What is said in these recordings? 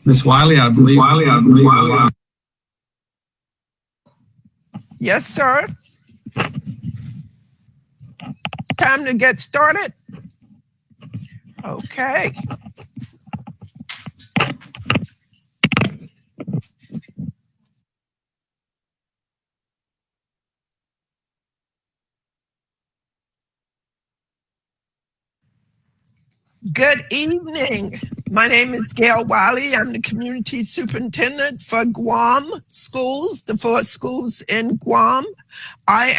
Ms. Wiley, I believe. Yes, sir. It's time to get started. Okay. Good evening. My name is Gail Wiley. I'm the community superintendent for Guam schools, the 4 schools in Guam. I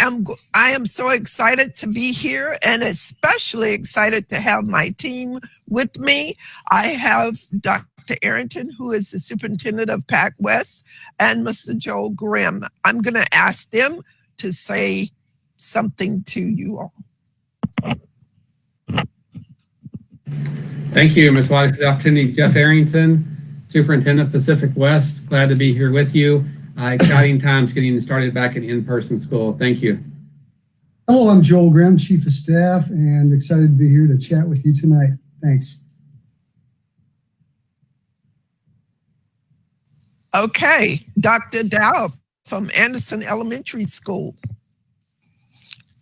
am so excited to be here and especially excited to have my team with me. I have Dr. Arrington, who is the superintendent of Pac West, and Mr. Joel Grimm. I'm going to ask them to say something to you all. Thank you, Ms. Wiley, for the opportunity. Jeff Arrington, Superintendent Pacific West. Glad to be here with you. Exciting times getting started back in-person school. Thank you. Hello, I'm Joel Grimm, Chief of Staff, and excited to be here to chat with you tonight. Thanks. Okay, Dr. Dow from Anderson Elementary School.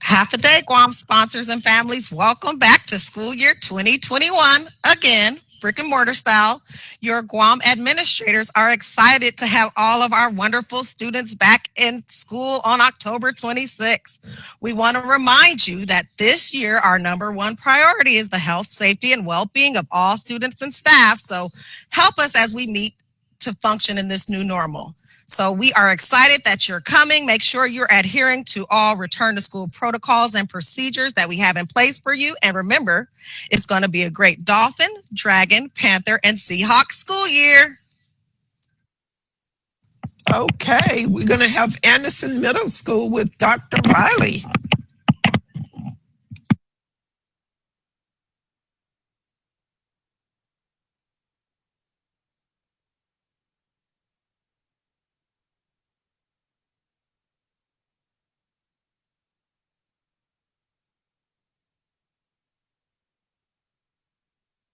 Half a day, Guam sponsors and families, welcome back to school year 2021. Again, brick and mortar style. Your Guam administrators are excited to have all of our wonderful students back in school on October 26th. We want to remind you that this year, our #1 priority is the health, safety, and well-being of all students and staff. So help us as we meet to function in this new normal. So we are excited that you're coming. Make sure you're adhering to all return to school protocols and procedures that we have in place for you. And remember, it's going to be a great Dolphin, Dragon, Panther, and Seahawk school year. Okay, we're going to have Anderson Middle School with Dr. Riley.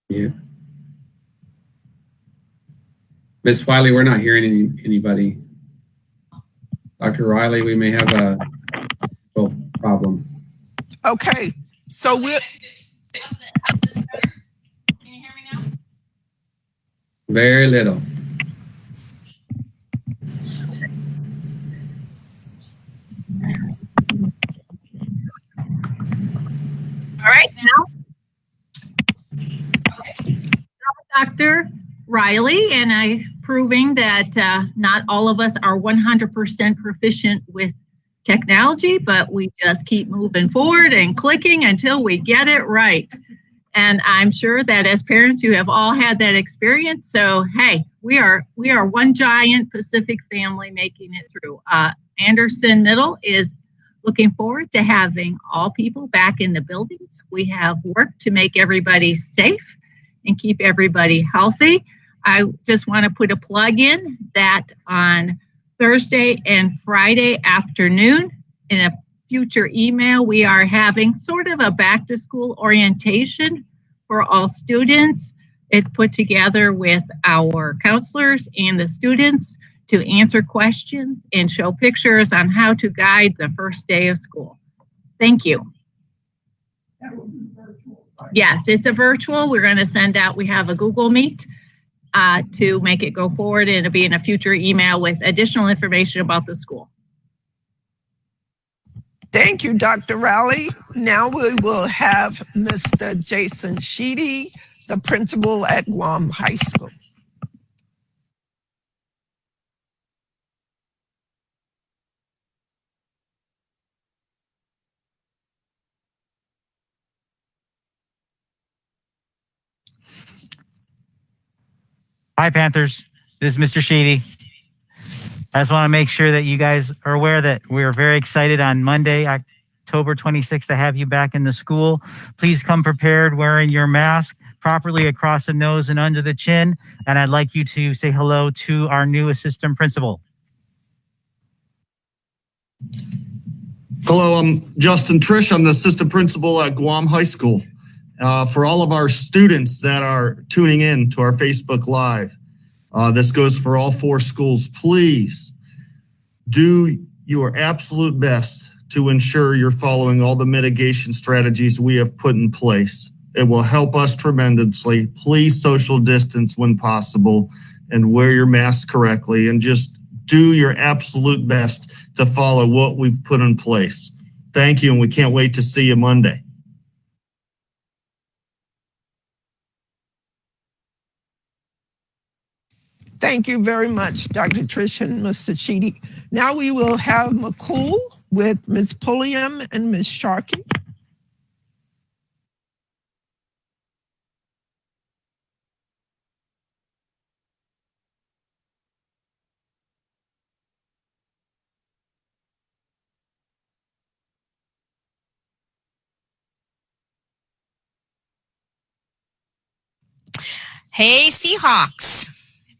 Yeah. Ms. Wiley, we're not hearing anybody. Dr. Riley, we may have a problem. Okay, so we're... Can you hear me now? Very little. All right, now. Dr. Riley, and I proving that not all of us are 100% proficient with technology, but we just keep moving forward and clicking until we get it right. And I'm sure that as parents, you have all had that experience. So, hey, we are one giant Pacific family making it through. Anderson Middle is looking forward to having all people back in the buildings. We have worked to make everybody safe and keep everybody healthy. I just want to put a plug in that on Thursday and Friday afternoon in a future email, we are having sort of a back to school orientation for all students. It's put together with our counselors and the students to answer questions and show pictures on how to guide the first day of school. Thank you. Yes, it's a virtual. We're going to send out, we have a Google Meet to make it go forward, and it'll be in a future email with additional information about the school. Thank you, Dr. Riley. Now we will have Mr. Jason Sheedy, the principal at Guam High School. Hi, Panthers. This is Mr. Sheedy. I just want to make sure that you guys are aware that we're very excited on Monday, October 26th, to have you back in the school. Please come prepared wearing your mask properly across the nose and under the chin. And I'd like you to say hello to our new assistant principal. Hello, I'm Justin Trish. I'm the assistant principal at Guam High School. For all of our students that are tuning in to our Facebook Live, This goes for all 4 schools. Please do your absolute best to ensure you're following all the mitigation strategies we have put in place. It will help us tremendously. Please social distance when possible and wear your mask correctly, and just do your absolute best to follow what we've put in place. Thank you, and we can't wait to see you Monday. Thank you very much, Dr. Trish and Mr. Sheedy. Now we will have McCool with Ms. Pulliam and Ms. Sharkey. Hey, Seahawks.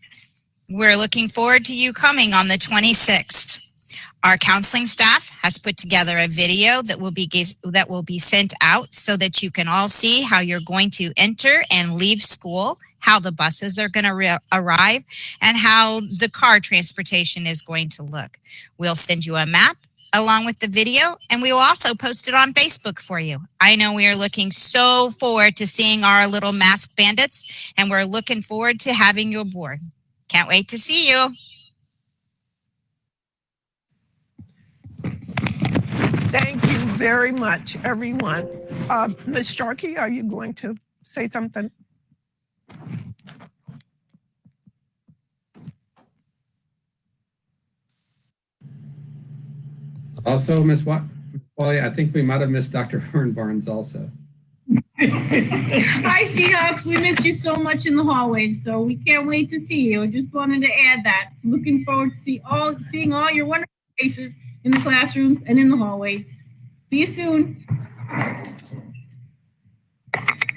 We're looking forward to you coming on the 26th. Our counseling staff has put together a video that will be sent out so that you can all see how you're going to enter and leave school, how the buses are going to arrive, and how the car transportation is going to look. We'll send you a map along with the video, and we will also post it on Facebook for you. I know we are looking so forward to seeing our little mask bandits, and we're looking forward to having you aboard. Can't wait to see you. Thank you very much, everyone. Ms. Sharkey, are you going to say something? Also, Ms. Wally, I think we might have missed Dr. Horn Barnes also. Hi, Seahawks. We missed you so much in the hallways, so we can't wait to see you. Just wanted to add that. Looking forward to seeing all your wonderful faces in the classrooms and in the hallways. See you soon.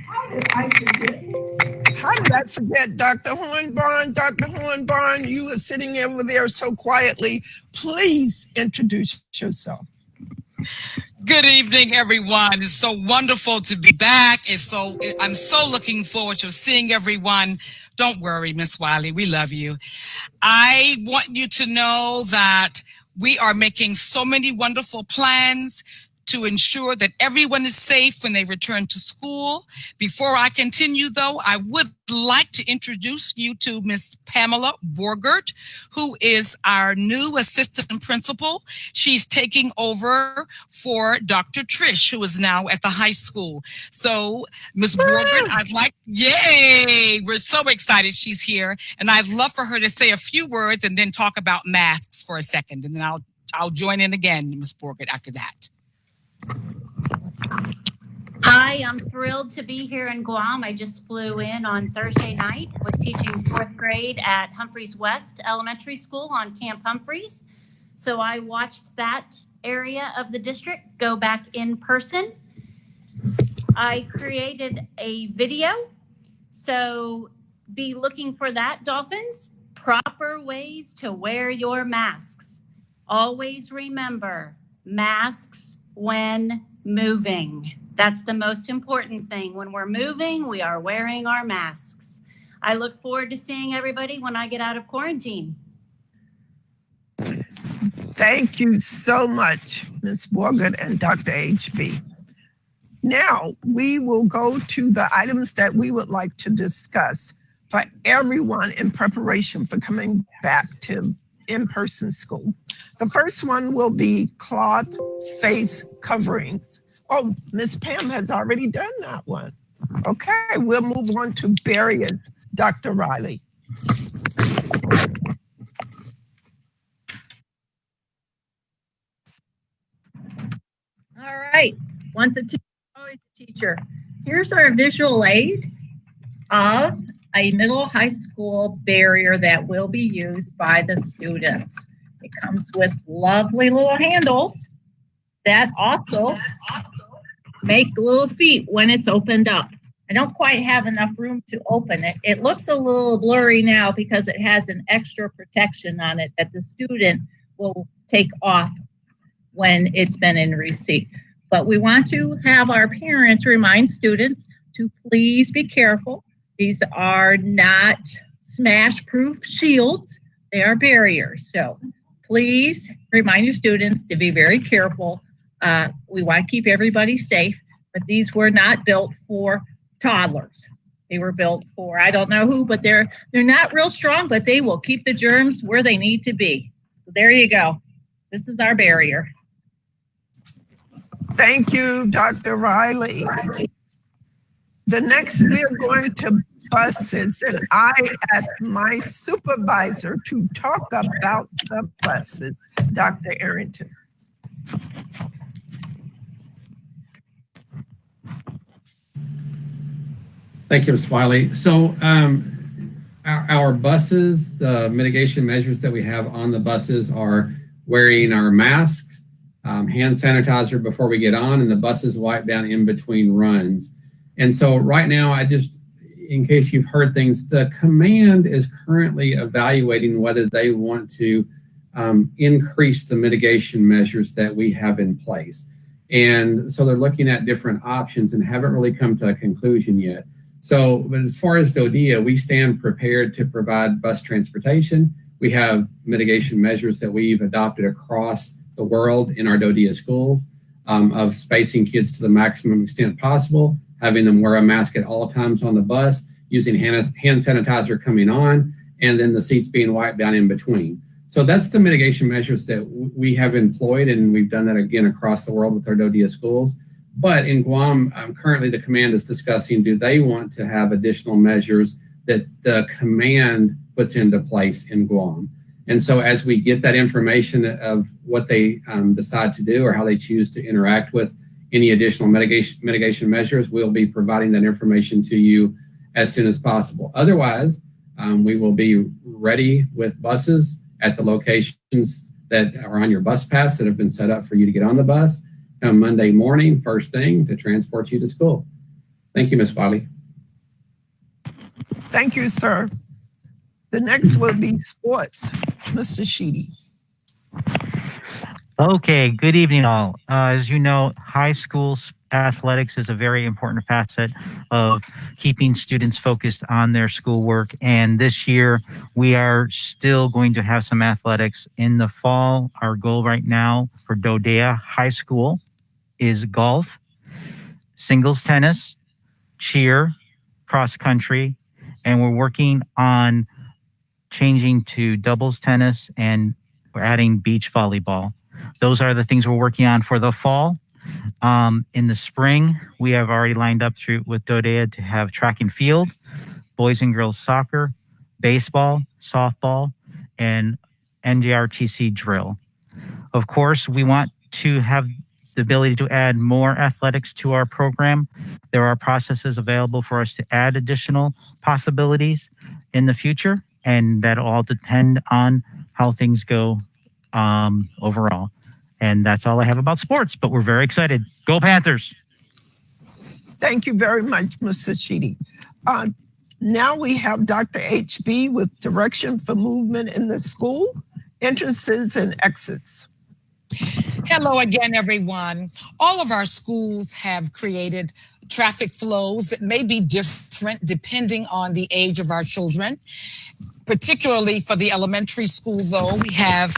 How did I forget Dr. Hornbarn? Dr. Hornbarn, you were sitting over there so quietly. Please introduce yourself. Good evening, everyone. It's so wonderful to be back. I'm so looking forward to seeing everyone. Don't worry, Miss Wiley, we love you. I want you to know that we are making so many wonderful plans to ensure that everyone is safe when they return to school. Before I continue, though, I would like to introduce you to Miss Pamela Borgert, who is our new assistant principal. She's taking over for Dr. Trish, who is now at the high school. So, Miss Borgert, yay! We're so excited she's here, and I'd love for her to say a few words and then talk about masks for a second, and then I'll join in again, Miss Borgert, after that. Hi, I'm thrilled to be here in Guam. I just flew in on Thursday night, was teaching 4th grade at Humphreys West Elementary School on Camp Humphreys. So I watched that area of the district go back in person. I created a video, so be looking for that, Dolphins. Proper ways to wear your masks. Always remember, masks when moving. That's the most important thing. When we're moving, we are wearing our masks. I look forward to seeing everybody when I get out of quarantine. Thank you so much, Ms. Morgan and Dr. HB. Now, we will go to the items that we would like to discuss for everyone in preparation for coming back to in-person school. The first one will be cloth face coverings. Oh, Miss Pam has already done that one. Okay, we'll move on to barriers, Dr. Riley. All right, once a teacher, always a teacher. Here's our visual aid of a middle high school barrier that will be used by the students. It comes with lovely little handles that also make little feet when it's opened up. I don't quite have enough room to open it. It looks a little blurry now because it has an extra protection on it that the student will take off when it's been in receipt. But we want to have our parents remind students to please be careful. These are not smash-proof shields. They are barriers. So please remind your students to be very careful. We want to keep everybody safe, but these were not built for toddlers. They were built for, I don't know who, but they're not real strong, but they will keep the germs where they need to be. So there you go. This is our barrier. Thank you, Dr. Riley. The next, we are going to buses, and I asked my supervisor to talk about the buses, Dr. Arrington. Thank you, Ms. Wiley. So our buses, the mitigation measures that we have on the buses are wearing our masks, hand sanitizer before we get on, and the buses wipe down in between runs. And so right now, in case you've heard things, the command is currently evaluating whether they want to increase the mitigation measures that we have in place. And so they're looking at different options and haven't really come to a conclusion yet. So, but as far as DoDEA, we stand prepared to provide bus transportation. We have mitigation measures that we've adopted across the world in our DoDEA schools of spacing kids to the maximum extent possible, having them wear a mask at all times on the bus, using hand sanitizer coming on, and then the seats being wiped down in between. So that's the mitigation measures that we have employed, and we've done that again across the world with our DoDEA schools. But in Guam, currently the command is discussing, do they want to have additional measures that the command puts into place in Guam? And so as we get that information of what they decide to do or how they choose to interact with any additional mitigation measures, we'll be providing that information to you as soon as possible. Otherwise, we will be ready with buses at the locations that are on your bus pass that have been set up for you to get on the bus come Monday morning, first thing, to transport you to school. Thank you, Ms. Wiley. Thank you, sir. The next will be sports. Mr. Sheedy. Okay, good evening all. As you know, high school athletics is a very important facet of keeping students focused on their schoolwork. And this year, we are still going to have some athletics in the fall. Our goal right now for DoDEA High School is golf, singles tennis, cheer, cross country, and we're working on changing to doubles tennis and we're adding beach volleyball. Those are the things we're working on for the fall. In the spring, we have already lined up with DoDEA to have track and field, boys and girls soccer, baseball, softball, and NJRTC drill. Of course, we want to have the ability to add more athletics to our program. There are processes available for us to add additional possibilities in the future, and that'll all depend on how things go overall. And that's all I have about sports, but we're very excited. Go Panthers! Thank you very much, Mr. Sheedy. Now we have Dr. HB with direction for movement in the school, entrances and exits. Hello again, everyone. All of our schools have created traffic flows that may be different depending on the age of our children. Particularly for the elementary school, though, we have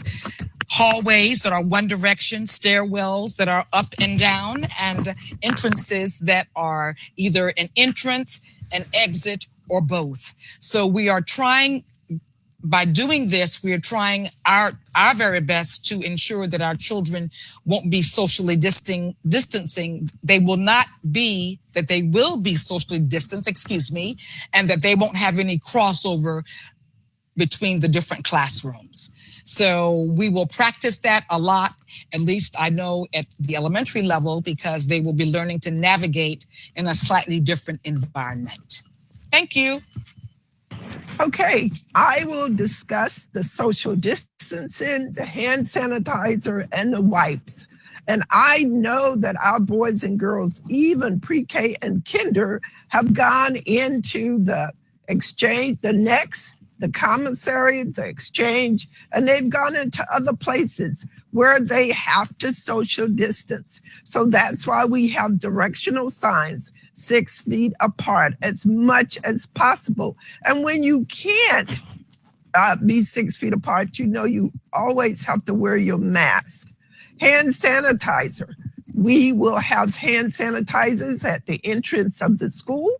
hallways that are one direction, stairwells that are up and down, and entrances that are either an entrance, an exit, or both. So we are trying, by doing this, we are trying our very best to ensure that our children won't be socially distancing. They will be socially distanced, and that they won't have any crossover between the different classrooms. So we will practice that a lot, at least I know at the elementary level, because they will be learning to navigate in a slightly different environment. Thank you. Okay, I will discuss the social distancing, the hand sanitizer, and the wipes. And I know that our boys and girls, even pre-K and kinder, have gone into the exchange, the next the commissary, the exchange, and they've gone into other places where they have to social distance. So that's why we have directional signs 6 feet apart as much as possible. And when you can't be 6 feet apart, you always have to wear your mask. Hand sanitizer. We will have hand sanitizers at the entrance of the school,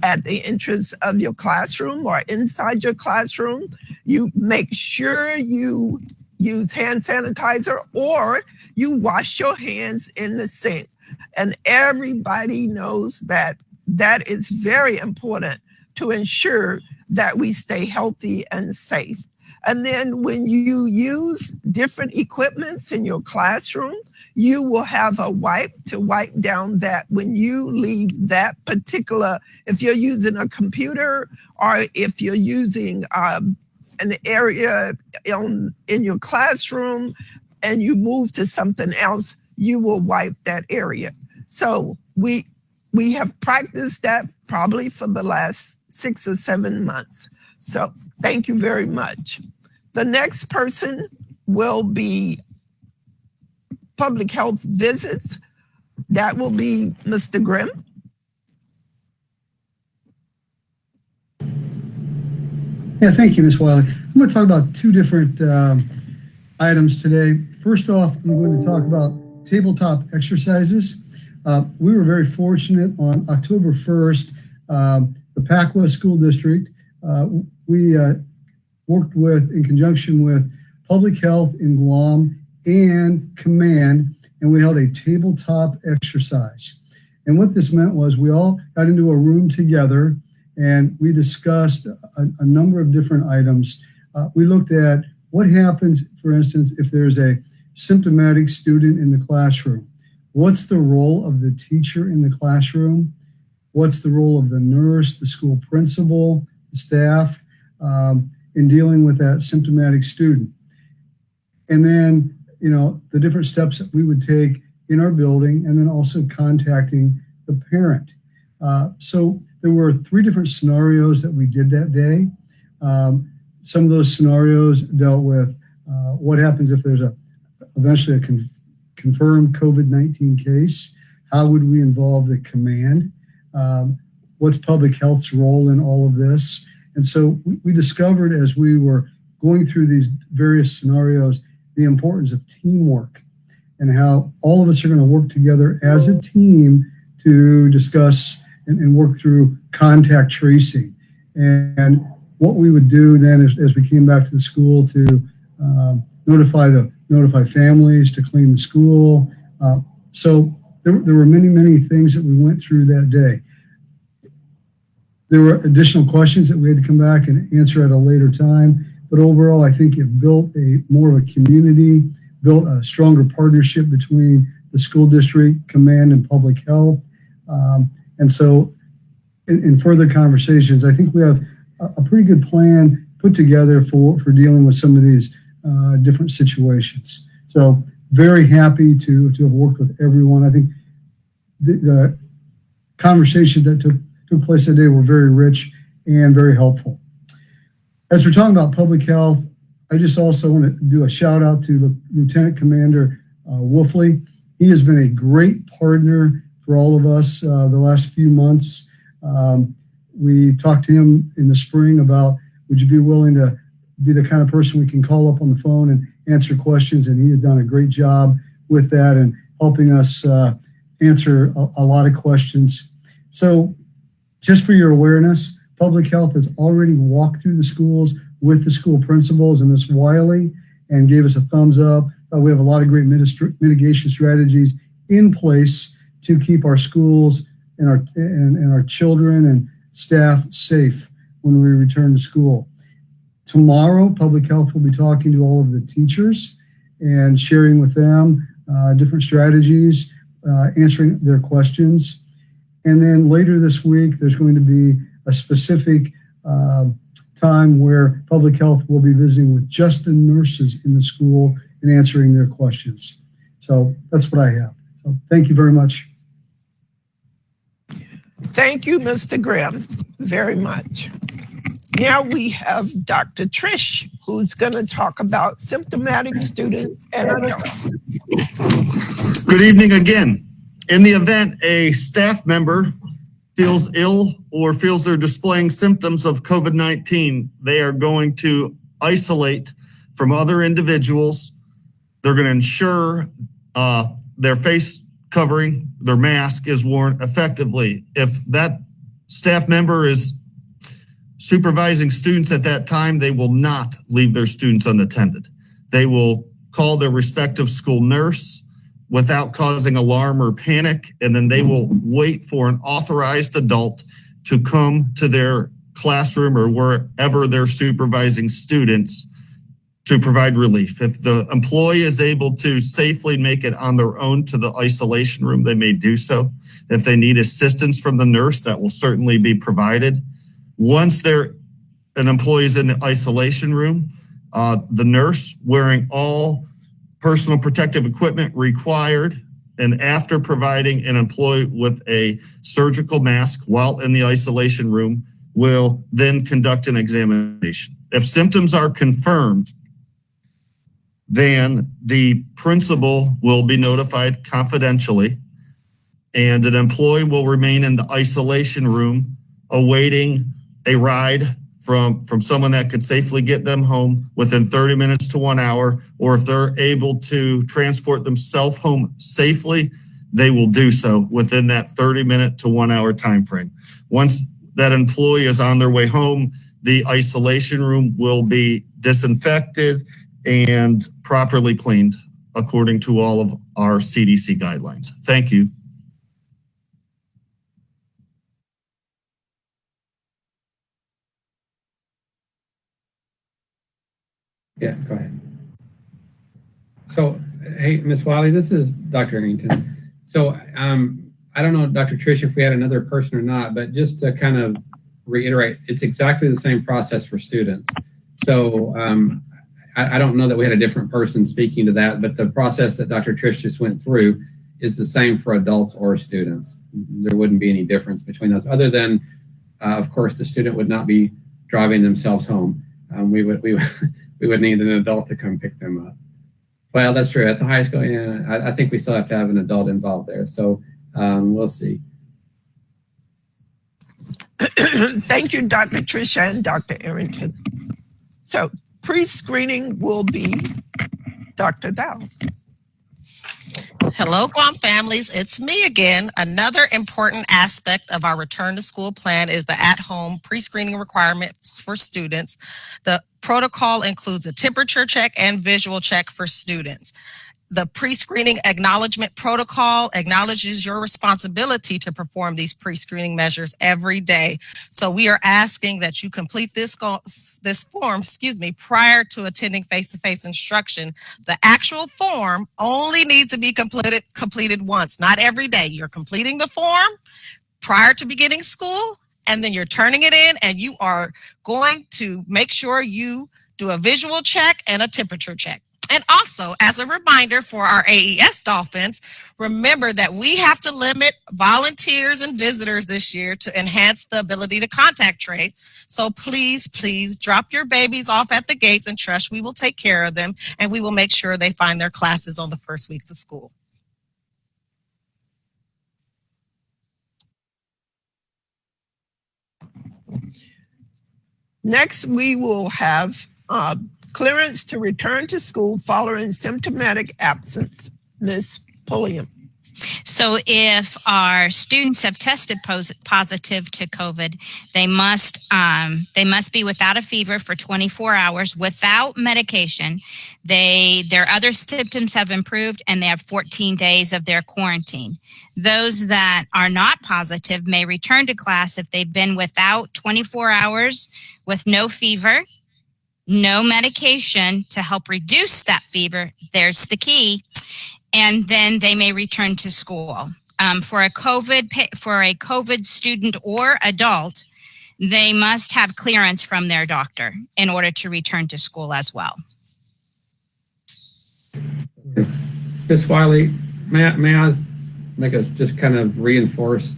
at the entrance of your classroom, or inside your classroom. You make sure you use hand sanitizer, or you wash your hands in the sink. And everybody knows that that is very important to ensure that we stay healthy and safe. And then when you use different equipments in your classroom, you will have a wipe to wipe down that when you leave that particular, if you're using a computer or if you're using an area in your classroom and you move to something else, you will wipe that area. So we have practiced that probably for the last 6 or 7 months. So thank you very much. The next person will be public health visits. That will be Mr. Grimm. Yeah, thank you, Ms. Wiley. I'm going to talk about 2 different items today. First off, I'm going to talk about tabletop exercises. We were very fortunate on October 1st, the Pac-West School District, we worked in conjunction with Public Health in Guam and Command, and we held a tabletop exercise. And what this meant was we all got into a room together and we discussed a number of different items. We looked at what happens, for instance, if there's a symptomatic student in the classroom. What's the role of the teacher in the classroom? What's the role of the nurse, the school principal, the staff in dealing with that symptomatic student? And then, the different steps that we would take in our building, and then also contacting the parent. So there were 3 different scenarios that we did that day. Some of those scenarios dealt with what happens if there's eventually a confirmed COVID-19 case. How would we involve the command? What's public health's role in all of this? And so we discovered as we were going through these various scenarios, the importance of teamwork and how all of us are going to work together as a team to discuss and work through contact tracing. And what we would do then as we came back to the school to notify families, to clean the school. So there were many things that we went through that day. There were additional questions that we had to come back and answer at a later time. But overall, I think it built more of a community, built a stronger partnership between the school district, command, and public health. And so in further conversations, I think we have a pretty good plan put together for dealing with some of these different situations. So very happy to have worked with everyone. I think the conversations that took place today were very rich and very helpful. As we're talking about public health, I just also want to do a shout out to Lieutenant Commander Wolfley. He has been a great partner for all of us the last few months. We talked to him in the spring about, would you be willing to be the kind of person we can call up on the phone and answer questions? And he has done a great job with that and helping us answer a lot of questions. So just for your awareness, Public Health has already walked through the schools with the school principals and Ms. Wiley and gave us a thumbs up. We have a lot of great mitigation strategies in place to keep our schools and our children and staff safe when we return to school. Tomorrow, Public Health will be talking to all of the teachers and sharing with them different strategies, answering their questions. And then later this week, there's going to be a specific time where Public Health will be visiting with just the nurses in the school and answering their questions. So that's what I have. So thank you very much. Thank you, Mr. Grimm, very much. Now we have Dr. Trish, who's going to talk about symptomatic students and adults. Good evening again. In the event a staff member feels ill or feels they're displaying symptoms of COVID-19, they are going to isolate from other individuals. They're going to ensure their face covering, their mask is worn effectively. If that staff member is supervising students at that time, they will not leave their students unattended. They will call their respective school nurse without causing alarm or panic, and then they will wait for an authorized adult to come to their classroom or wherever they're supervising students to provide relief. If the employee is able to safely make it on their own to the isolation room, they may do so. If they need assistance from the nurse, that will certainly be provided. Once an employee is in the isolation room, the nurse, wearing all personal protective equipment required, and after providing an employee with a surgical mask while in the isolation room, will then conduct an examination. If symptoms are confirmed, then the principal will be notified confidentially, and an employee will remain in the isolation room awaiting a ride from someone that could safely get them home within 30 minutes to 1 hour, or if they're able to transport themselves home safely, they will do so within that 30-minute to 1 hour time frame. Once that employee is on their way home, the isolation room will be disinfected and properly cleaned according to all of our CDC guidelines. Thank you. Yeah, go ahead. So, hey, Ms. Wiley, this is Dr. Arrington. So, I don't know, Dr. Trish, if we had another person or not, but just to kind of reiterate, it's exactly the same process for students. So, I don't know that we had a different person speaking to that, but the process that Dr. Trish just went through is the same for adults or students. There wouldn't be any difference between those, other than, of course, the student would not be driving themselves home. We would need an adult to come pick them up. Well, that's true. At the high school, yeah, I think we still have to have an adult involved there. So we'll see. Thank you, Dr. Tricia and Dr. Arrington. So pre-screening will be Dr. Dow. Hello, Guam families. It's me again. Another important aspect of our return to school plan is the at-home pre-screening requirements for students. The protocol includes a temperature check and visual check for students. The pre-screening acknowledgement protocol acknowledges your responsibility to perform these pre-screening measures every day. So we are asking that you complete this form, prior to attending face-to-face instruction. The actual form only needs to be completed once, not every day. You're completing the form prior to beginning school, and then you're turning it in, and you are going to make sure you do a visual check and a temperature check. And also, as a reminder for our AES Dolphins, remember that we have to limit volunteers and visitors this year to enhance the ability to contact trade. So please, please drop your babies off at the gates and trust we will take care of them, and we will make sure they find their classes on the first week of school. Next, we will have clearance to return to school following symptomatic absence. Ms. Pulliam. So if our students have tested positive to COVID, they must be without a fever for 24 hours without medication. Their other symptoms have improved, and they have 14 days of their quarantine. Those that are not positive may return to class if they've been without 24 hours with no fever, no medication to help reduce that fever. There's the key. And then they may return to school. For a COVID student or adult, they must have clearance from their doctor in order to return to school as well. Ms. Wiley, may I make us just kind of reinforce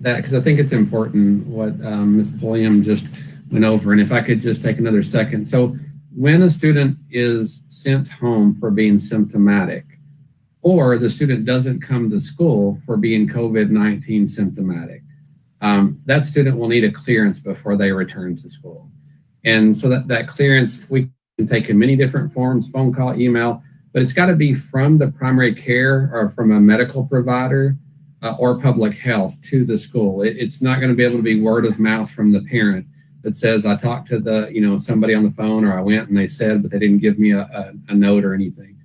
that, because I think it's important what Ms. Pulliam just went over. And if I could just take another second. So when a student is sent home for being symptomatic, or the student doesn't come to school for being COVID-19 symptomatic, that student will need a clearance before they return to school. And so that clearance, we can take in many different forms, phone call, email, but it's got to be from the primary care or from a medical provider or public health to the school. It's not going to be able to be word of mouth from the parent that says, I talked to somebody on the phone, or I went and they said, but they didn't give me a note or anything.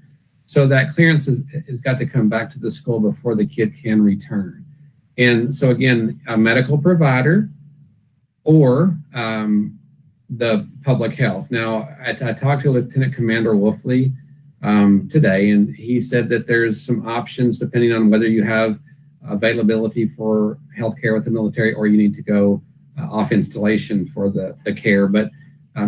So that clearance has got to come back to the school before the kid can return. And so again, a medical provider or the public health. Now, I talked to Lieutenant Commander Wolfley today, and he said that there's some options depending on whether you have availability for healthcare with the military or you need to go off installation for the care. But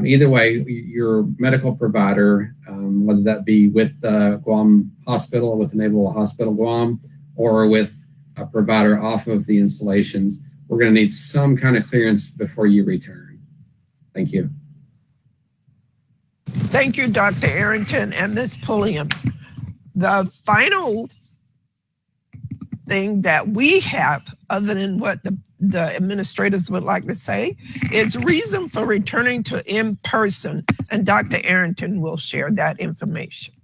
either way, your medical provider, whether that be with Guam Hospital, with the Naval Hospital Guam, or with a provider off of the installations, we're going to need some kind of clearance before you return. Thank you. Thank you, Dr. Arrington and Ms. Pulliam. The final thing that we have, other than what the administrators would like to say, is reason for returning to in-person, and Dr. Arrington will share that information.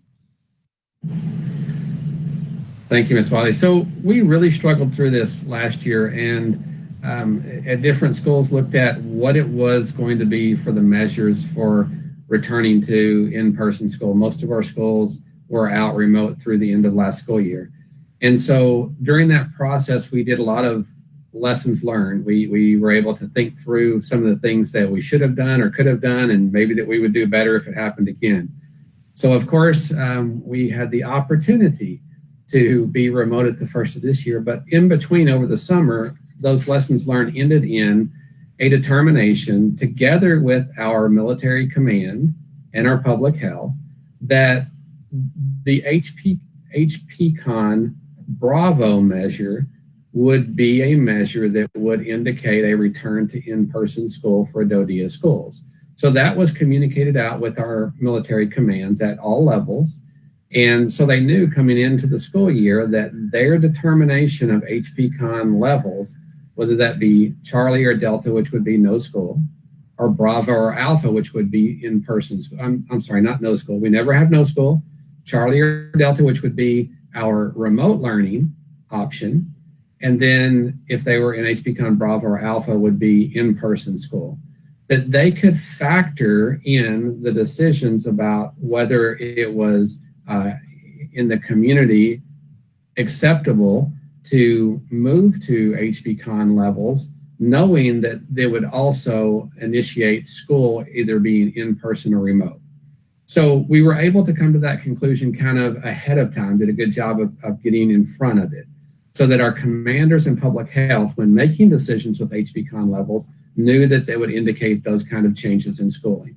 Thank you, Ms. Wiley. So we really struggled through this last year, and at different schools looked at what it was going to be for the measures for returning to in-person school. Most of our schools were out remote through the end of last school year. And so during that process, we did a lot of lessons learned. We were able to think through some of the things that we should have done or could have done, and maybe that we would do better if it happened again. So of course, we had the opportunity to be remote at the first of this year, but in between over the summer, those lessons learned ended in a determination together with our military command and our public health that the HPCON Bravo measure would be a measure that would indicate a return to in-person school for DoDEA schools. So that was communicated out with our military commands at all levels. And so they knew coming into the school year that their determination of HPCON levels, whether that be Charlie or Delta, which would be no school, or Bravo or Alpha, which would be in-person school. I'm sorry, not no school. We never have no school. Charlie or Delta, which would be our remote learning option. And then if they were in HPCON Bravo or Alpha, would be in-person school. That they could factor in the decisions about whether it was in the community acceptable to move to HPCON levels, knowing that they would also initiate school either being in person or remote. So we were able to come to that conclusion kind of ahead of time, did a good job of getting in front of it, so that our commanders in public health, when making decisions with HPCON levels, knew that they would indicate those kind of changes in schooling.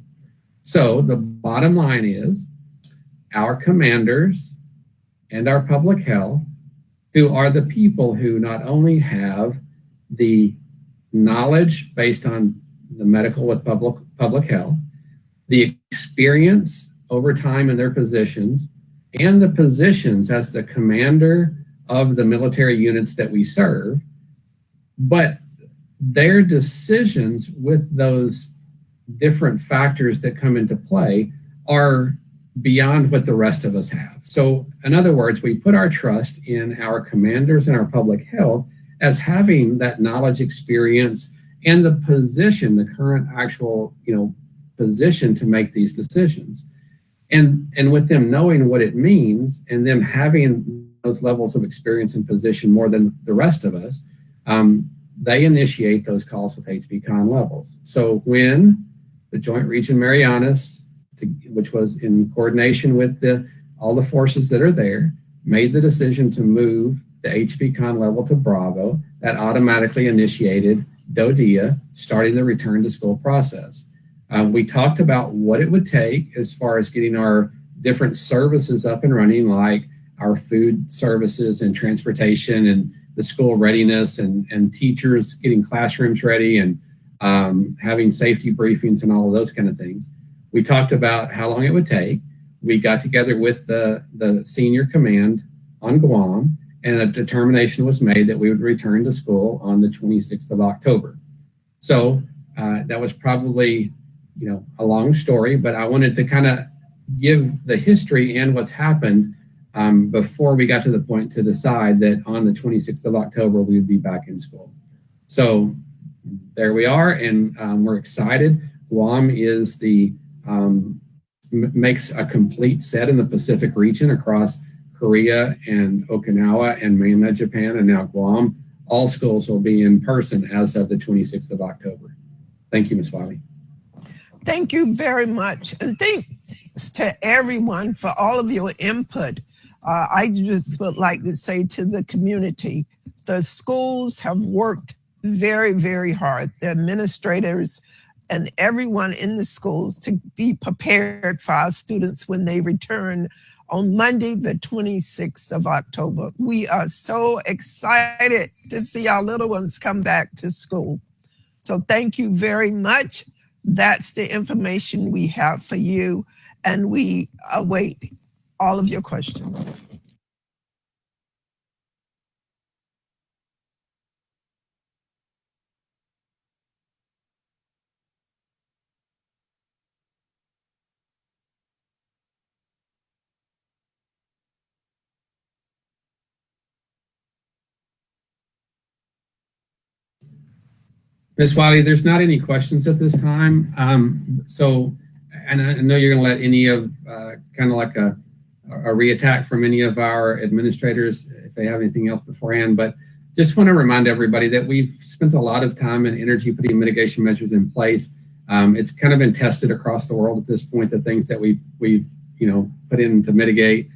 So the bottom line is, our commanders and our public health, who are the people who not only have the knowledge based on the medical with public health, the experience over time in their positions, and the positions as the commander of the military units that we serve, but their decisions with those different factors that come into play are beyond what the rest of us have. So in other words, we put our trust in our commanders and our public health as having that knowledge, experience, and the position, the current actual, position to make these decisions. And with them knowing what it means and them having those levels of experience and position more than the rest of us, they initiate those calls with HPCON levels. So when the Joint Region Marianas, which was in coordination with all the forces that are there, made the decision to move the HPCON level to Bravo, that automatically initiated DoDEA starting the return to school process. We talked about what it would take as far as getting our different services up and running, like our food services and transportation and the school readiness and teachers getting classrooms ready and having safety briefings and all of those kind of things. We talked about how long it would take. We got together with the senior command on Guam, and a determination was made that we would return to school on the 26th of October. So that was probably, a long story, but I wanted to kind of give the history and what's happened before we got to the point to decide that on the 26th of October, we would be back in school. So there we are, and we're excited. Guam is makes a complete set in the Pacific region across Korea and Okinawa and mainland Japan, and now Guam. All schools will be in person as of the 26th of October. Thank you, Ms. Wiley. Thank you very much. And thanks to everyone for all of your input. I just would like to say to the community, the schools have worked very, very hard. The administrators and everyone in the schools to be prepared for our students when they return on Monday, the 26th of October. We are so excited to see our little ones come back to school. So thank you very much. That's the information we have for you, and we await all of your questions. Ms. Wiley, there's not any questions at this time. And I know you're going to let any of kind of like a reattack from any of our administrators if they have anything else beforehand. But just want to remind everybody that we've spent a lot of time and energy putting mitigation measures in place. It's kind of been tested across the world at this point, the things that we've put in to mitigate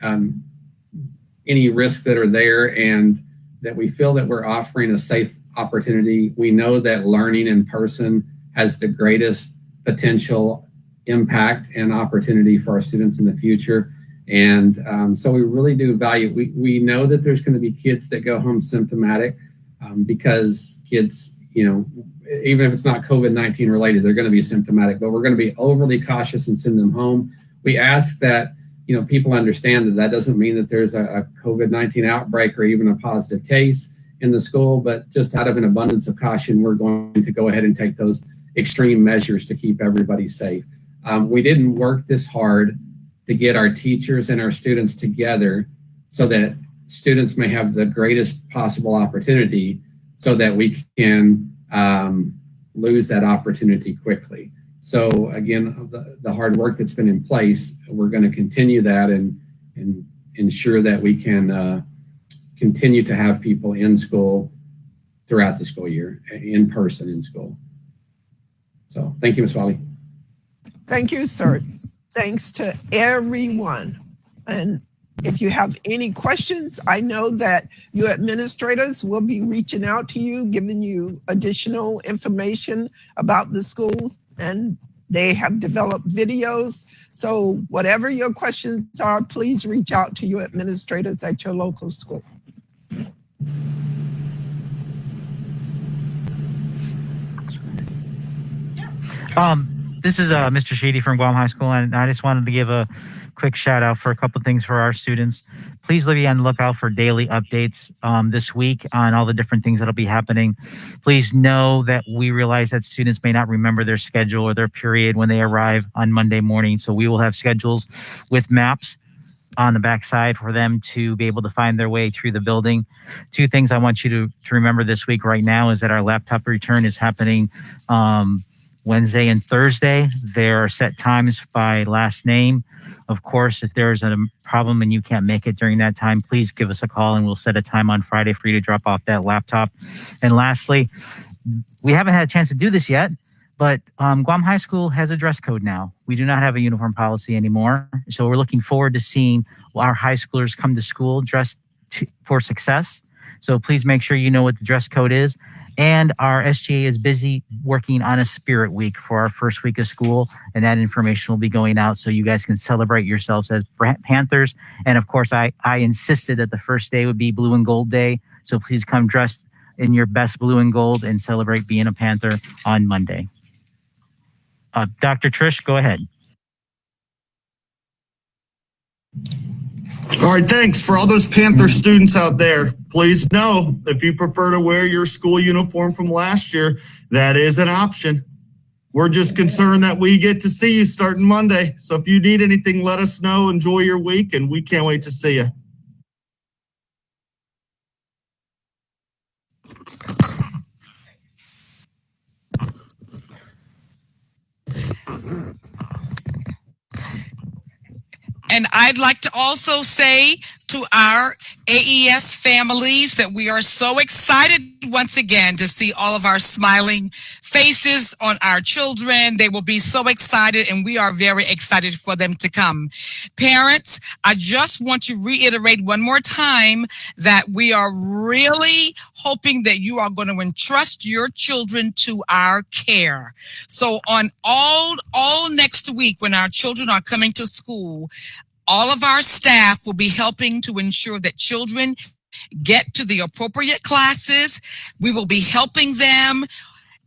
any risks that are there, and that we feel that we're offering a safe opportunity. We know that learning in person has the greatest potential impact and opportunity for our students in the future. And so we really do value, we know that there's going to be kids that go home symptomatic because kids, even if it's not COVID-19 related, they're going to be symptomatic, but we're going to be overly cautious and send them home. We ask that, people understand that that doesn't mean that there's a COVID-19 outbreak or even a positive case in the school, but just out of an abundance of caution, we're going to go ahead and take those extreme measures to keep everybody safe. We didn't work this hard to get our teachers and our students together so that students may have the greatest possible opportunity so that we can lose that opportunity quickly. So again, the hard work that's been in place, we're going to continue that and ensure that we can continue to have people in school throughout the school year, in person in school. So thank you, Ms. Wiley. Thank you, sir. Thanks to everyone. And if you have any questions, I know that your administrators will be reaching out to you, giving you additional information about the schools, and they have developed videos. So whatever your questions are, please reach out to your administrators at your local school. This is Mr. Sheedy from Guam High School, and I just wanted to give a quick shout out for a couple things for our students. Please be on the lookout for daily updates this week on all the different things that'll be happening. Please know that we realize that students may not remember their schedule or their period when they arrive on Monday morning, so we will have schedules with maps on the backside for them to be able to find their way through the building. Two things I want you to remember this week right now is that our laptop return is happening Wednesday and Thursday. There are set times by last name. Of course, if there's a problem and you can't make it during that time, please give us a call and we'll set a time on Friday for you to drop off that laptop. And lastly, we haven't had a chance to do this yet, but Guam High School has a dress code now. We do not have a uniform policy anymore. So we're looking forward to seeing our high schoolers come to school dressed for success. So please make sure you know what the dress code is. And our SGA is busy working on a spirit week for our first week of school. And that information will be going out so you guys can celebrate yourselves as Panthers. And of course, I insisted that the first day would be blue and gold day. So please come dressed in your best blue and gold and celebrate being a Panther on Monday. Dr. Trish, go ahead. All right, thanks. For all those Panther students out there, please know if you prefer to wear your school uniform from last year, that is an option. We're just concerned that we get to see you starting Monday. So if you need anything, let us know. Enjoy your week, and we can't wait to see you. And I'd like to also say to our AES families that we are so excited once again to see all of our smiling faces on our children. They will be so excited, and we are very excited for them to come. Parents, I just want to reiterate one more time that we are really hoping that you are going to entrust your children to our care. So on all next week when our children are coming to school, all of our staff will be helping to ensure that children get to the appropriate classes. We will be helping them.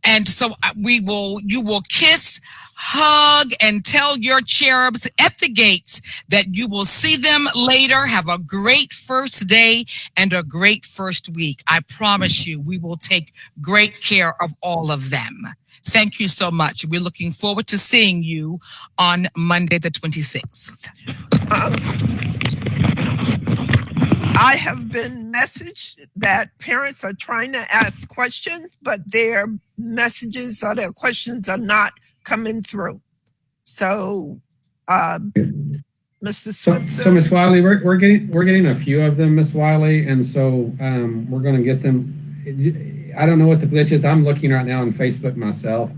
And so you will kiss, hug, and tell your cherubs at the gates that you will see them later. Have a great first day and a great first week. I promise you, we will take great care of all of them. Thank you so much. We're looking forward to seeing you on Monday, the 26th. I have been messaged that parents are trying to ask questions, but their messages or their questions are not coming through. So, Mr. Switzer. So Ms. Wiley, we're getting a few of them, Ms. Wiley, and so we're going to get them. I don't know what the glitch is. I'm looking right now on Facebook myself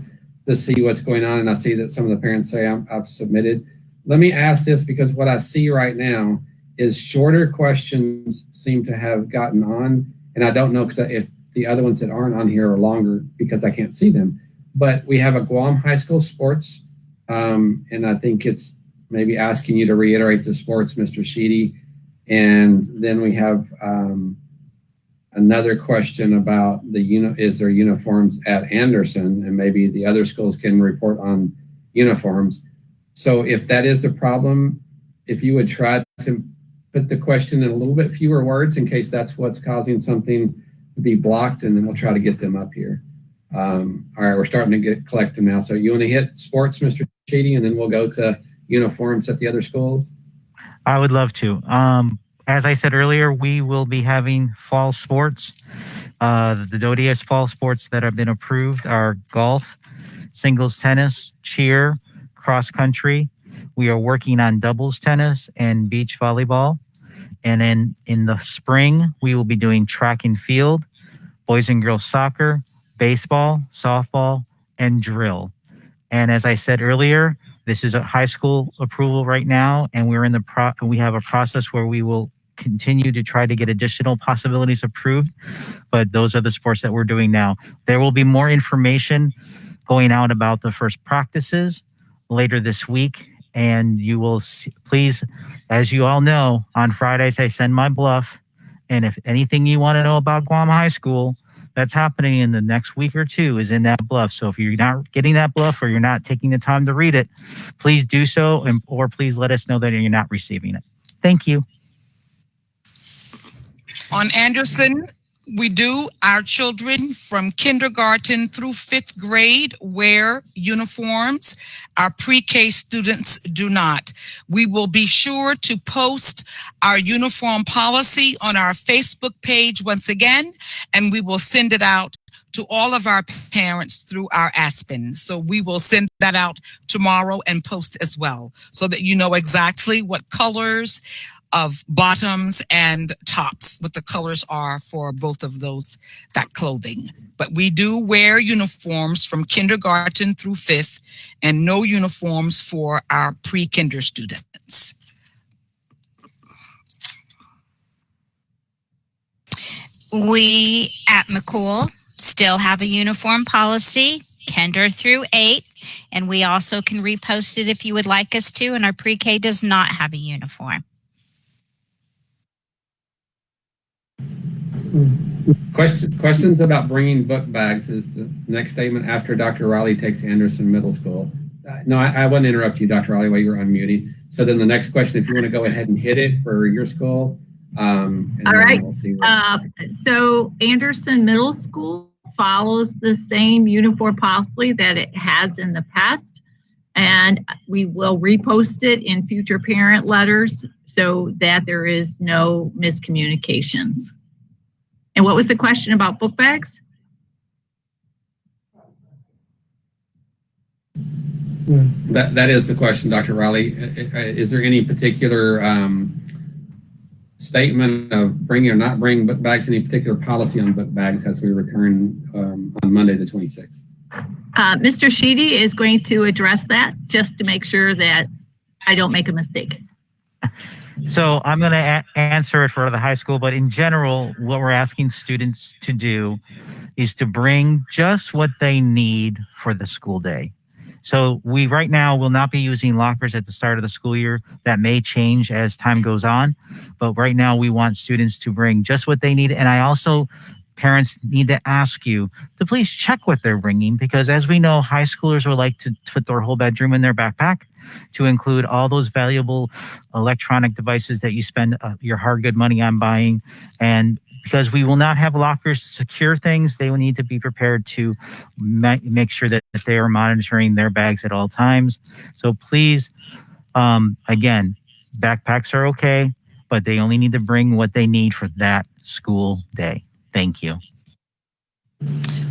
to see what's going on, and I see that some of the parents say I've submitted. Let me ask this, because what I see right now is shorter questions seem to have gotten on, and I don't know because if the other ones that aren't on here are longer because I can't see them. But we have a Guam High School sports, and I think it's maybe asking you to reiterate the sports, Mr. Sheedy. And then we have another question about is there uniforms at Anderson, and maybe the other schools can report on uniforms. So if that is the problem, if you would try to put the question in a little bit fewer words in case that's what's causing something to be blocked, and then we'll try to get them up here. All right, we're starting to collect them now. So you want to hit sports, Mr. Sheedy, and then we'll go to uniforms at the other schools? I would love to. As I said earlier, we will be having fall sports. The DoDEA fall sports that have been approved are golf, singles tennis, cheer, cross country. We are working on doubles tennis and beach volleyball. And then in the spring, we will be doing track and field, boys and girls soccer, baseball, softball, and drill. And as I said earlier, this is a high school approval right now, and we're in we have a process where we will continue to try to get additional possibilities approved. But those are the sports that we're doing now. There will be more information going out about the first practices later this week. And you will see, please, as you all know, on Fridays I send my bluff. And if anything you want to know about Guam High School that's happening in the next week or two is in that bluff. So if you're not getting that bluff or you're not taking the time to read it, please do so, or please let us know that you're not receiving it. Thank you. On Anderson, our children from kindergarten through 5th grade wear uniforms. Our pre-K students do not. We will be sure to post our uniform policy on our Facebook page once again, and we will send it out to all of our parents through our Aspen. So we will send that out tomorrow and post as well, so that you know exactly what colors of bottoms and tops, what the colors are for both of that clothing. But we do wear uniforms from kindergarten through 5th, and no uniforms for our pre-kinder students. We at McCool still have a uniform policy, kinder through 8, and we also can repost it if you would like us to, and our pre-K does not have a uniform. Questions about bringing book bags is the next statement after Dr. Riley takes Anderson Middle School. No, I wouldn't interrupt you, Dr. Riley, while you were unmuting. So then the next question, if you want to go ahead and hit it for your school. All right. We'll see so Anderson Middle School follows the same uniform policy that it has in the past. And we will repost it in future parent letters so that there is no miscommunications. And what was the question about book bags? That is the question, Dr. Riley. Is there any particular statement of bringing or not bringing book bags, any particular policy on book bags as we return on Monday the 26th? Mr. Sheedy is going to address that just to make sure that I don't make a mistake. So I'm going to answer it for the high school, but in general, what we're asking students to do is to bring just what they need for the school day. So we right now will not be using lockers at the start of the school year. That may change as time goes on, but right now we want students to bring just what they need. And I also, parents need to ask you to please check what they're bringing, because as we know, high schoolers would like to fit their whole bedroom in their backpack to include all those valuable electronic devices that you spend your hard-good money on buying. And because we will not have lockers to secure things, they will need to be prepared to make sure that they are monitoring their bags at all times. So please, again, backpacks are okay, but they only need to bring what they need for that school day. Thank you.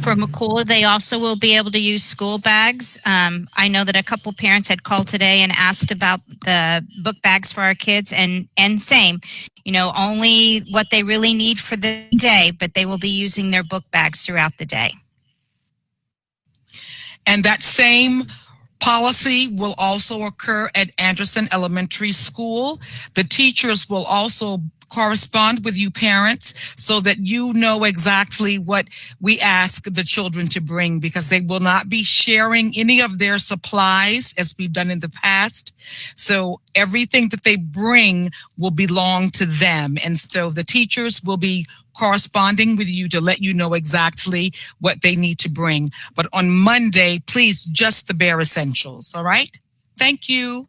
For McCool, they also will be able to use school bags. I know that a couple parents had called today and asked about the book bags for our kids, and same, only what they really need for the day, but they will be using their book bags throughout the day. And that same policy will also occur at Anderson Elementary School. The teachers will also correspond with you parents so that you know exactly what we ask the children to bring, because they will not be sharing any of their supplies as we've done in the past. So everything that they bring will belong to them. And so the teachers will be corresponding with you to let you know exactly what they need to bring. But on Monday, please, just the bare essentials. All right? Thank you.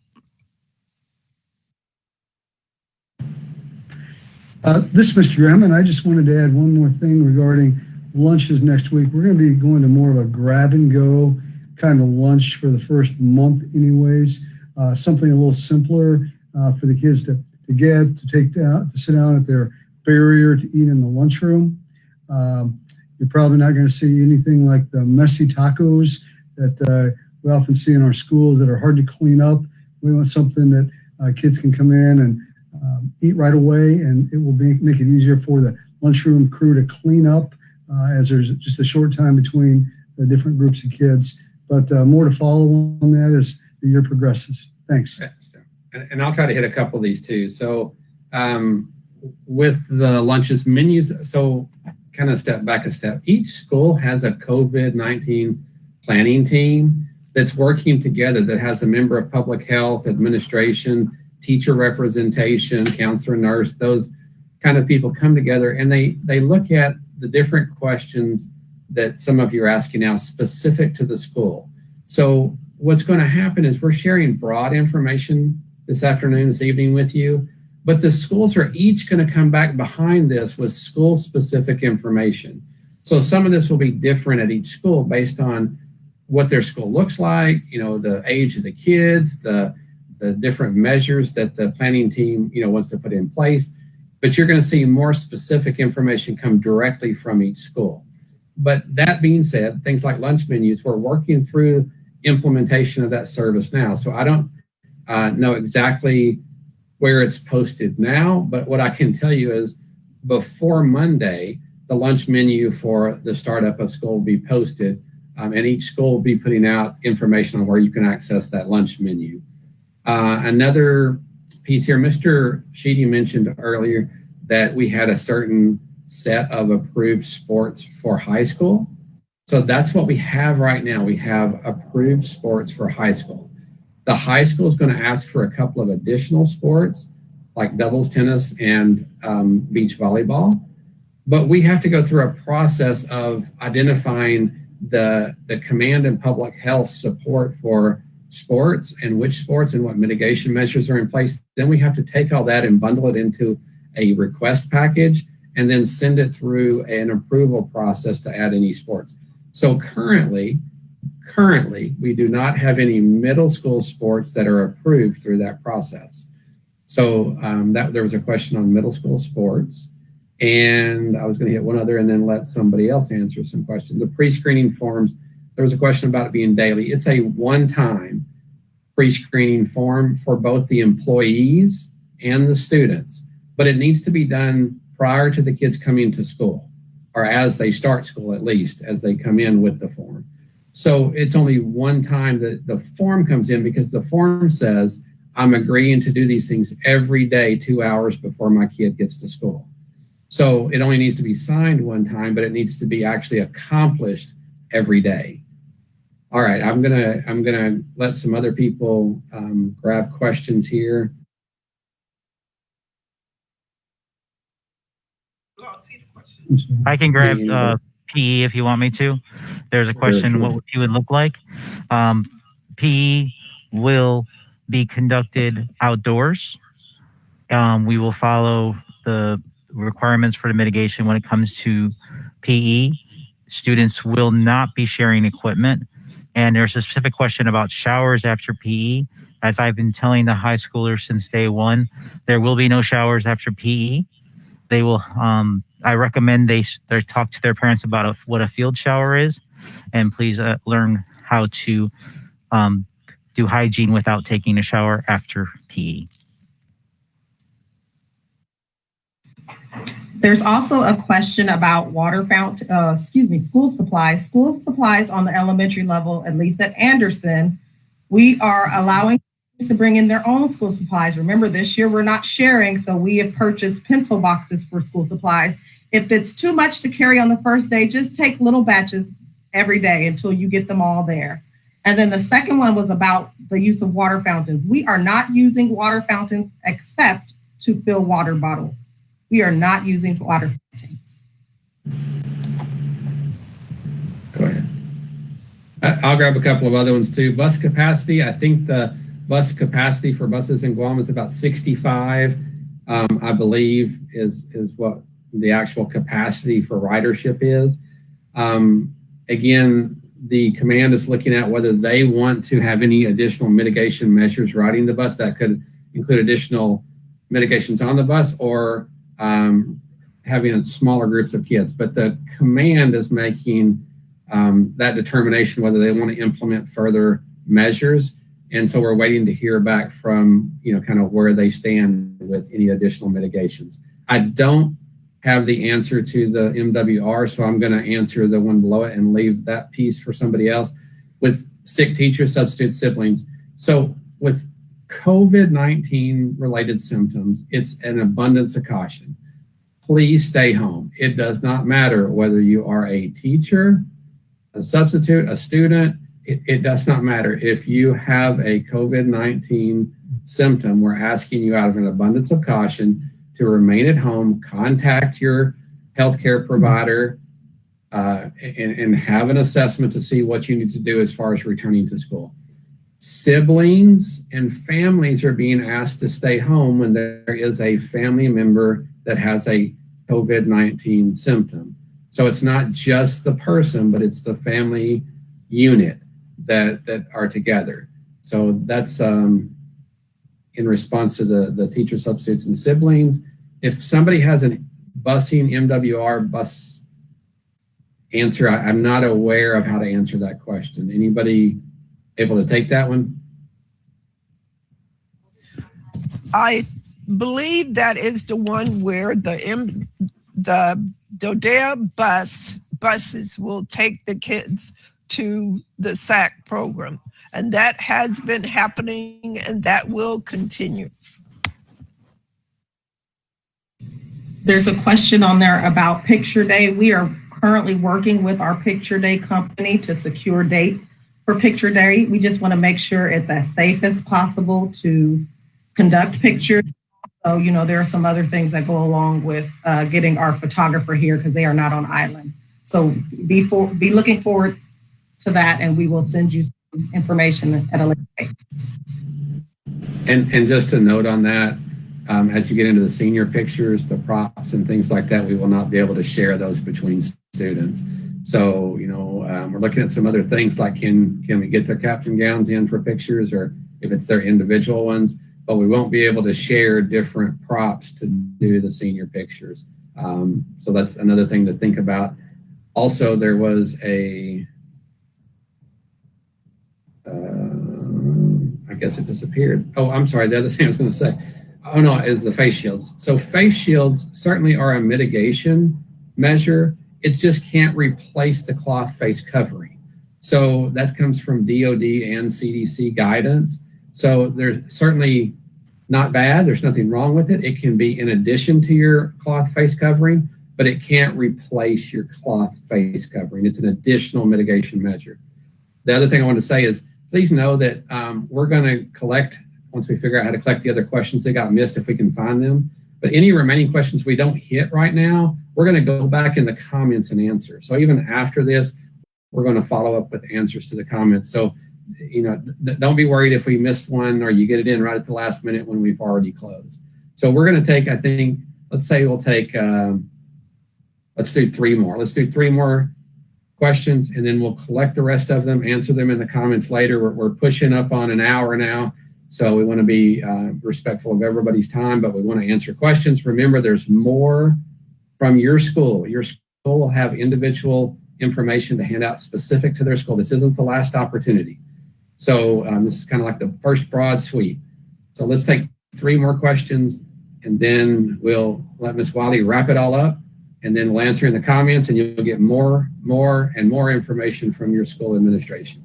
This is Mr. Graham, and I just wanted to add one more thing regarding lunches next week. We're going to be going to more of a grab and go kind of lunch for the first month anyways. Something a little simpler for the kids to get, to take down, to sit down at their barrier to eat in the lunchroom. You're probably not going to see anything like the messy tacos that we often see in our schools that are hard to clean up. We want something that kids can come in and eat right away, and it will make it easier for the lunchroom crew to clean up as there's just a short time between the different groups of kids. But more to follow on that as the year progresses. Thanks. And I'll try to hit a couple of these too. So with the lunches menus, so kind of step back a step. Each school has a COVID-19 planning team that's working together, that has a member of public health, administration, teacher representation, counselor, nurse, those kind of people come together, and they look at the different questions that some of you are asking now specific to the school. So what's going to happen is we're sharing broad information this afternoon, this evening with you, but the schools are each going to come back behind this with school specific information. So some of this will be different at each school based on what their school looks like, the age of the kids, the different measures that the planning team, wants to put in place. But you're going to see more specific information come directly from each school. But that being said, things like lunch menus, we're working through implementation of that service now. So I don't know exactly where it's posted now, but what I can tell you is before Monday, the lunch menu for the startup of school will be posted, and each school will be putting out information on where you can access that lunch menu. Another piece here, Mr. Sheedy mentioned earlier that we had a certain set of approved sports for high school. So that's what we have right now. We have approved sports for high school. The high school is going to ask for a couple of additional sports like doubles tennis and beach volleyball. But we have to go through a process of identifying the command and public health support for sports and which sports and what mitigation measures are in place. Then we have to take all that and bundle it into a request package and then send it through an approval process to add any sports. So currently, we do not have any middle school sports that are approved through that process. So there was a question on middle school sports, and I was going to hit one other and then let somebody else answer some questions. The pre-screening forms, there was a question about it being daily. It's a one-time pre-screening form for both the employees and the students, but it needs to be done prior to the kids coming to school, or as they start school, at least, as they come in with the form. So it's only one time that the form comes in, because the form says, I'm agreeing to do these things every day, 2 hours before my kid gets to school. So it only needs to be signed one time, but it needs to be actually accomplished every day. All right, I'm gonna let some other people grab questions here. I can grab PE if you want me to. There's a question, what you would look like. PE will be conducted outdoors. We will follow the requirements for the mitigation when it comes to PE. Students will not be sharing equipment. And there's a specific question about showers after PE. As I've been telling the high schoolers since day one, there will be no showers after PE. They will, I recommend they talk to their parents about what a field shower is, and please learn how to do hygiene without taking a shower after PE. There's also a question about school supplies. School supplies on the elementary level, at least at Anderson, we are allowing to bring in their own school supplies. Remember, this year we're not sharing, so we have purchased pencil boxes for school supplies. If it's too much to carry on the first day, just take little batches every day until you get them all there. And then the second one was about the use of water fountains. We are not using water fountains except to fill water bottles. We are not using water fountains. Go ahead. I'll grab a couple of other ones too. Bus capacity, I think the bus capacity for buses in Guam is about 65, I believe is what the actual capacity for ridership is. Again, the command is looking at whether they want to have any additional mitigation measures riding the bus. That could include additional mitigations on the bus or having smaller groups of kids. But the command is making that determination whether they want to implement further measures. And so we're waiting to hear back from, kind of where they stand with any additional mitigations. I don't have the answer to the MWR, so I'm going to answer the one below it and leave that piece for somebody else. With sick teachers, substitute siblings. So with COVID-19 related symptoms, it's an abundance of caution. Please stay home. It does not matter whether you are a teacher, a substitute, a student. It does not matter. If you have a COVID-19 symptom, we're asking you out of an abundance of caution to remain at home, contact your healthcare provider, and have an assessment to see what you need to do as far as returning to school. Siblings and families are being asked to stay home when there is a family member that has a COVID-19 symptom. So it's not just the person, but it's the family unit that are together. So that's in response to the teacher, substitutes, and siblings. If somebody has a busing MWR bus answer, I'm not aware of how to answer that question. Anybody able to take that one? I believe that is the one where the DoDEA buses will take the kids to the SAC program. And that has been happening and that will continue. There's a question on there about Picture Day. We are currently working with our Picture Day company to secure dates for Picture Day. We just want to make sure it's as safe as possible to conduct pictures. So, there are some other things that go along with getting our photographer here because they are not on island. So be looking forward to that, and we will send you some information at a later date. And just a note on that, as you get into the senior pictures, the props and things like that, we will not be able to share those between students. So, we're looking at some other things like can we get their caps and gowns in for pictures, or if it's their individual ones, but we won't be able to share different props to do the senior pictures. So that's another thing to think about. Also, there was I guess it disappeared. Oh, I'm sorry. The other thing I was going to say, is the face shields. So face shields certainly are a mitigation measure. It just can't replace the cloth face covering. So that comes from DoD and CDC guidance. So they're certainly not bad. There's nothing wrong with it. It can be in addition to your cloth face covering, but it can't replace your cloth face covering. It's an additional mitigation measure. The other thing I want to say is, please know that we're going to collect, once we figure out how to collect the other questions that got missed, if we can find them. But any remaining questions we don't hit right now, we're going to go back in the comments and answer. So even after this, we're going to follow up with answers to the comments. So, don't be worried if we missed one or you get it in right at the last minute when we've already closed. So we're going to take, let's say we'll take, let's do 3 more. Let's do 3 more questions, and then we'll collect the rest of them, answer them in the comments later. We're pushing up on an hour now, so we want to be respectful of everybody's time, but we want to answer questions. Remember, there's more from your school. Your school will have individual information to hand out specific to their school. This isn't the last opportunity. So this is kind of like the first broad sweep. So let's take 3 more questions, and then we'll let Ms. Wiley wrap it all up, and then we'll answer in the comments, and you'll get more and more information from your school administration.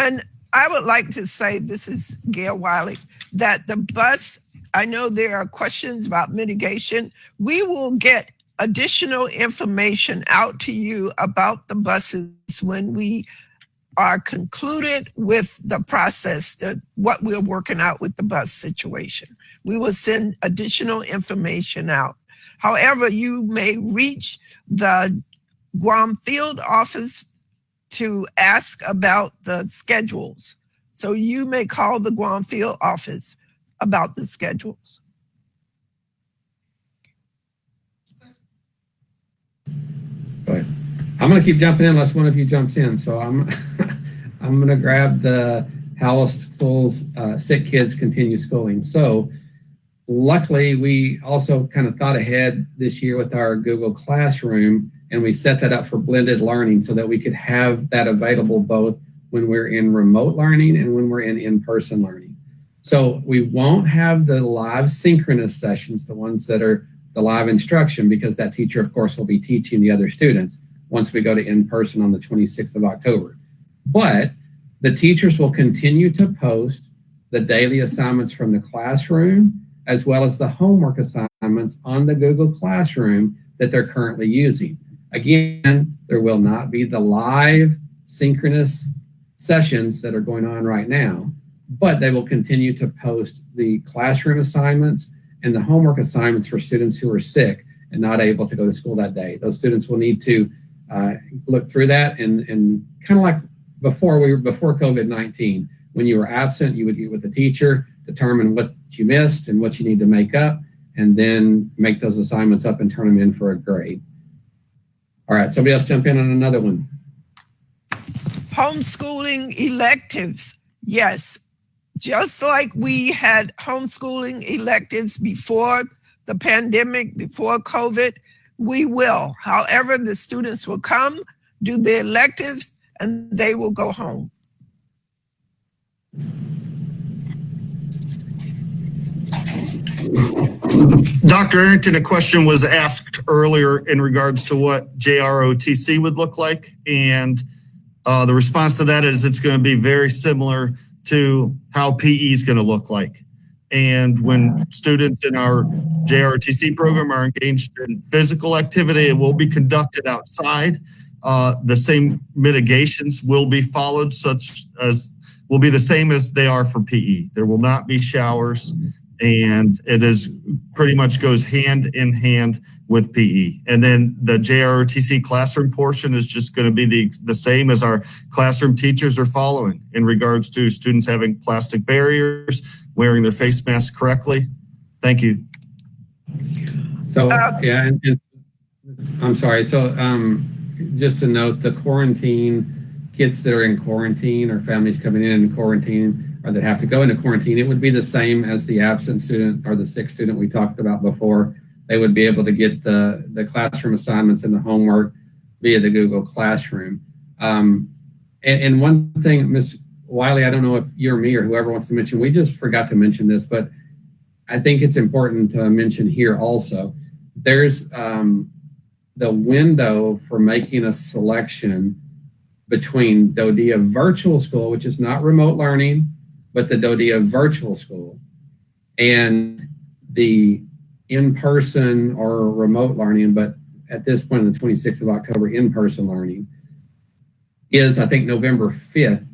And I would like to say, this is Gail Wiley, that the bus, I know there are questions about mitigation. We will get additional information out to you about the buses when we are concluded with the process, what we're working out with the bus situation. We will send additional information out. However, you may reach the Guam field office to ask about the schedules. So you may call the Guam field office about the schedules. But I'm going to keep jumping in unless one of you jumps in. So I'm going to grab the how schools sick kids continue schooling. So luckily, we also kind of thought ahead this year with our Google Classroom, and we set that up for blended learning so that we could have that available both when we're in remote learning and when we're in in-person learning. So we won't have the live synchronous sessions, the ones that are the live instruction, because that teacher, of course, will be teaching the other students once we go to in-person on the 26th of October. But the teachers will continue to post the daily assignments from the classroom, as well as the homework assignments on the Google Classroom that they're currently using. Again, there will not be the live synchronous sessions that are going on right now, but they will continue to post the classroom assignments and the homework assignments for students who are sick and not able to go to school that day. Those students will need to look through that and kind of like before COVID-19, when you were absent, you would get with the teacher, determine what you missed and what you need to make up, and then make those assignments up and turn them in for a grade. All right, somebody else jump in on another one. Homeschooling electives. Yes, just like we had homeschooling electives before the pandemic, before COVID, we will. However, the students will come, do the electives, and they will go home. Dr. Arrington, a question was asked earlier in regards to what JROTC would look like. And the response to that is it's going to be very similar to how PE is going to look like. And when students in our JROTC program are engaged in physical activity, it will be conducted outside. The same mitigations will be followed, such as will be the same as they are for PE. There will not be showers, and it is pretty much goes hand in hand with PE. And then the JROTC classroom portion is just going to be the same as our classroom teachers are following in regards to students having plastic barriers, wearing their face masks correctly. Thank you. So, yeah, and I'm sorry. So, just to note, the quarantine kids that are in quarantine or families coming in quarantine or that have to go into quarantine, it would be the same as the absent student or the sick student we talked about before. They would be able to get the classroom assignments and the homework via the Google Classroom. And one thing, Ms. Wiley, I don't know if you or me or whoever wants to mention, we just forgot to mention this, but I think it's important to mention here also. There's the window for making a selection between DoDEA virtual school, which is not remote learning, but the DoDEA virtual school, and the in-person or remote learning, but at this point on the 26th of October, in-person learning is, I think, November 5th.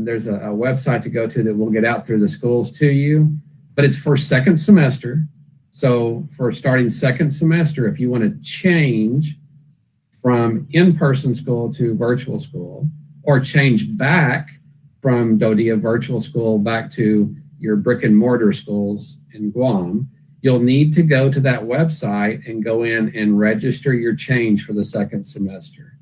There's a website to go to that will get out through the schools to you, but it's for second semester. So for starting second semester, if you want to change from in-person school to virtual school, or change back from DoDEA virtual school back to your brick and mortar schools in Guam, you'll need to go to that website and go in and register your change for the second semester.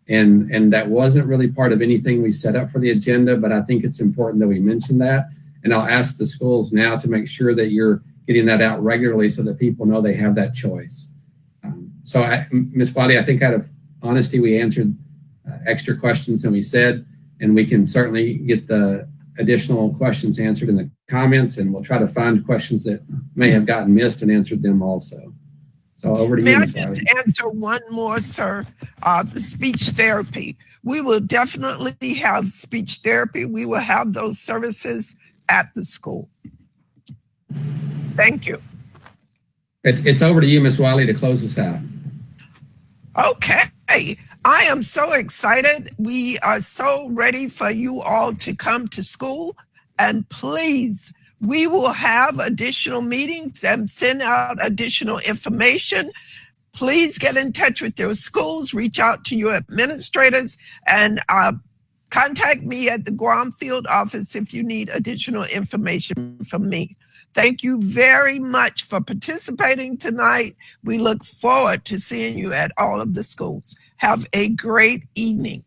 And that wasn't really part of anything we set up for the agenda, but I think it's important that we mention that. And I'll ask the schools now to make sure that you're getting that out regularly so that people know they have that choice. So, Ms. Wiley, I think out of honesty, we answered extra questions than we said, and we can certainly get the additional questions answered in the comments, and we'll try to find questions that may have gotten missed and answered them also. So over to you, Ms. Wiley. May I just answer one more, sir? The speech therapy. We will definitely have speech therapy. We will have those services at the school. Thank you. It's over to you, Ms. Wiley, to close us out. Okay. I am so excited. We are so ready for you all to come to school. And please, we will have additional meetings and send out additional information. Please get in touch with your schools, reach out to your administrators, and contact me at the Guam field office if you need additional information from me. Thank you very much for participating tonight. We look forward to seeing you at all of the schools. Have a great evening.